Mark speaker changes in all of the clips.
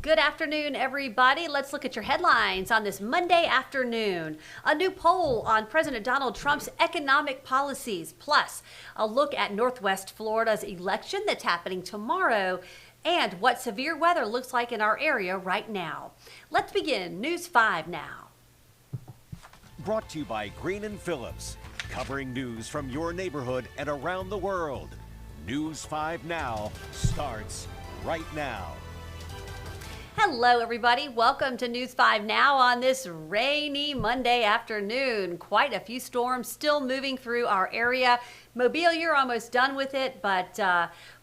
Speaker 1: Good afternoon, everybody. Let's look at your headlines on this Monday afternoon. A new poll on President Donald Trump's economic policies, plus a look at Northwest Florida's election that's happening tomorrow, and what severe weather looks like in our area right now. Let's begin News 5 now.
Speaker 2: Brought to you by Green & Phillips, covering news from your neighborhood and around the world. News 5 Now starts right now.
Speaker 1: Hello, everybody. Welcome to News 5 Now on this rainy Monday afternoon. Quite a few storms still moving through our area. Mobile, you're almost done with it, but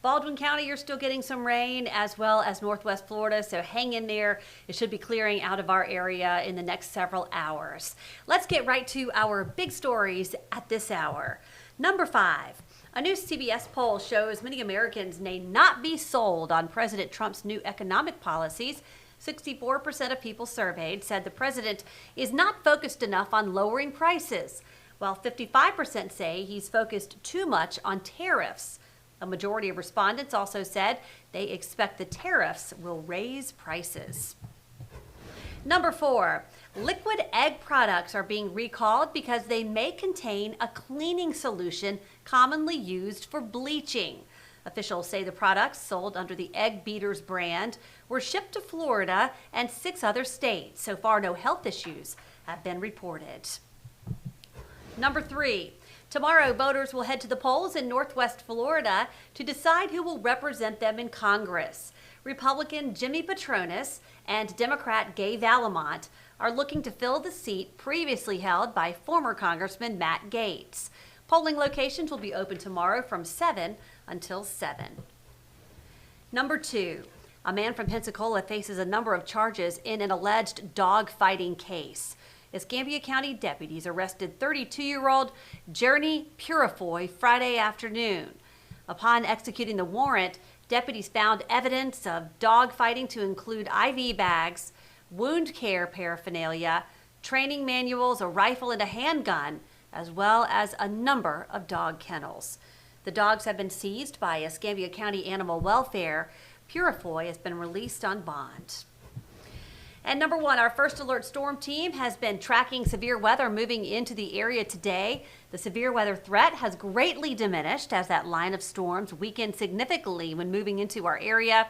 Speaker 1: Baldwin County, you're still getting some rain, as well as Northwest Florida, so hang in there. It should be clearing out of our area in the next several hours. Let's get right to our big stories at this hour. Number 5. A new CBS poll shows many Americans may not be sold on President Trump's new economic policies. 64% of people surveyed said the president is not focused enough on lowering prices, while 55% say he's focused too much on tariffs. A majority of respondents also said they expect the tariffs will raise prices. Number 4, liquid egg products are being recalled because they may contain a cleaning solution commonly used for bleaching. Officials say the products, sold under the Egg Beaters brand, were shipped to Florida and 6 other states. So far, no health issues have been reported. Number 3, tomorrow voters will head to the polls in Northwest Florida to decide who will represent them in Congress. Republican Jimmy Patronis and Democrat Gay Valamont are looking to fill the seat previously held by former Congressman Matt Gaetz. Polling locations will be open tomorrow from 7 until 7. Number 2, a man from Pensacola faces a number of charges in an alleged dog fighting case. Escambia County deputies arrested 32-year-old Journey Purifoy Friday afternoon. Upon executing the warrant, deputies found evidence of dog fighting to include IV bags, wound care paraphernalia, training manuals, a rifle, and a handgun, as well as a number of dog kennels. The dogs have been seized by Escambia County Animal Welfare. Purifoy has been released on bond. And number 1, our first alert storm team has been tracking severe weather moving into the area today. The severe weather threat has greatly diminished as that line of storms weakened significantly when moving into our area.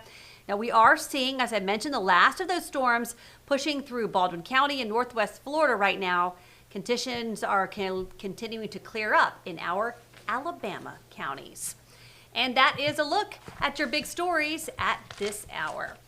Speaker 1: Now we are seeing, as I mentioned, the last of those storms pushing through Baldwin County and Northwest Florida right now. Conditions are continuing to clear up in our Alabama counties. And that is a look at your big stories at this hour.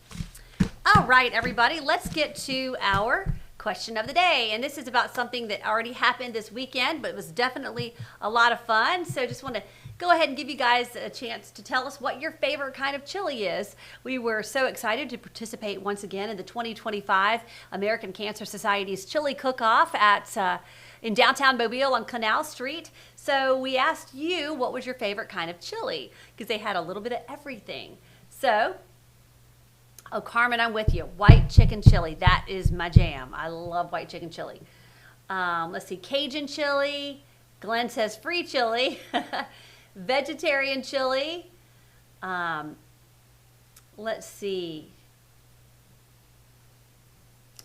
Speaker 1: All right, everybody, let's get to our question of the day. And this is about something that already happened this weekend, but it was definitely a lot of fun. So just want to go ahead and give you guys a chance to tell us what your favorite kind of chili is. We were so excited to participate once again in the 2025 American Cancer Society's Chili Cook-Off in downtown Mobile on Canal Street. So we asked you what was your favorite kind of chili, because they had a little bit of everything. So, oh, Carmen, I'm with you. White chicken chili. That is my jam. I love white chicken chili. Let's see. Cajun chili. Glenn says free chili. Vegetarian chili. Let's see.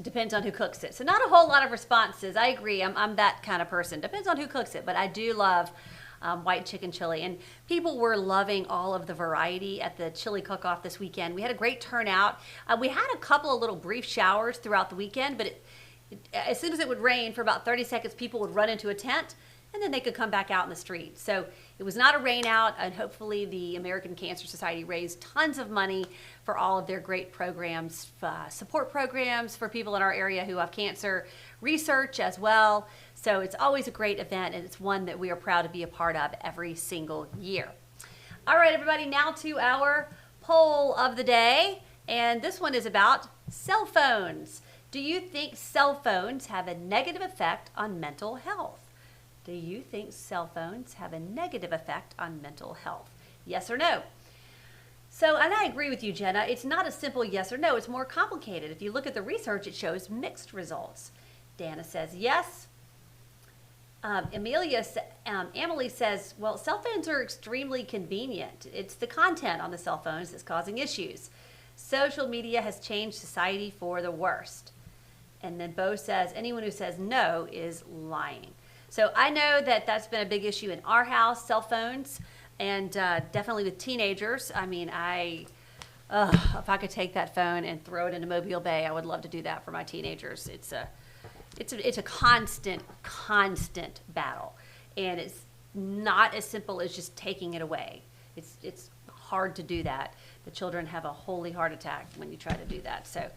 Speaker 1: Depends on who cooks it. So not a whole lot of responses. I agree. I'm that kind of person. Depends on who cooks it. But I do love white chicken chili. And people were loving all of the variety at the chili cook-off this weekend. We had a great turnout. We had a couple of little brief showers throughout the weekend, but as soon as it would rain for about 30 seconds, people would run into a tent, and then they could come back out in the street. So it was not a rain out, and hopefully the American Cancer Society raised tons of money for all of their great programs, support programs for people in our area who have cancer, research as well. So it's always a great event, and it's one that we are proud to be a part of every single year. All right, everybody, now to our poll of the day, and this one is about cell phones. Do you think cell phones have a negative effect on mental health? Do you think cell phones have a negative effect on mental health? Yes or no? So, and I agree with you, Jenna. It's not a simple yes or no. It's more complicated. If you look at the research, it shows mixed results. Dana says yes. Emily says, well, cell phones are extremely convenient. It's the content on the cell phones that's causing issues. social media has changed society for the worst. And then Bo says, anyone who says no is lying. So I know that that's been a big issue in our house, cell phones, and definitely with teenagers. I mean, if I could take that phone and throw it into Mobile Bay, I would love to do that for my teenagers. It's a constant battle, and it's not as simple as just taking it away. It's hard to do that. The children have a holy heart attack when you try to do that. So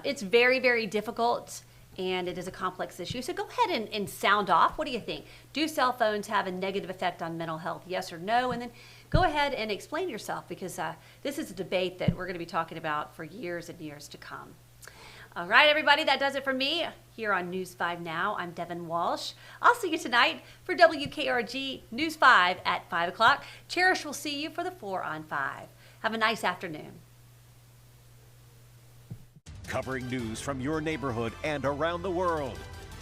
Speaker 1: it's very, very difficult, and it is a complex issue. So go ahead and sound off. What do you think? Do cell phones have a negative effect on mental health? Yes or no? And then go ahead and explain yourself, because this is a debate that we're going to be talking about for years and years to come. All right, everybody, that does it for me here on News 5 Now. I'm Devin Walsh. I'll see you tonight for WKRG News 5 at 5 o'clock. Cherish will see you for the 4 on 5. Have a nice afternoon.
Speaker 2: Covering news from your neighborhood and around the world.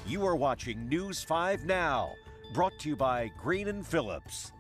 Speaker 2: You are watching News 5 Now, brought to you by Green & Phillips.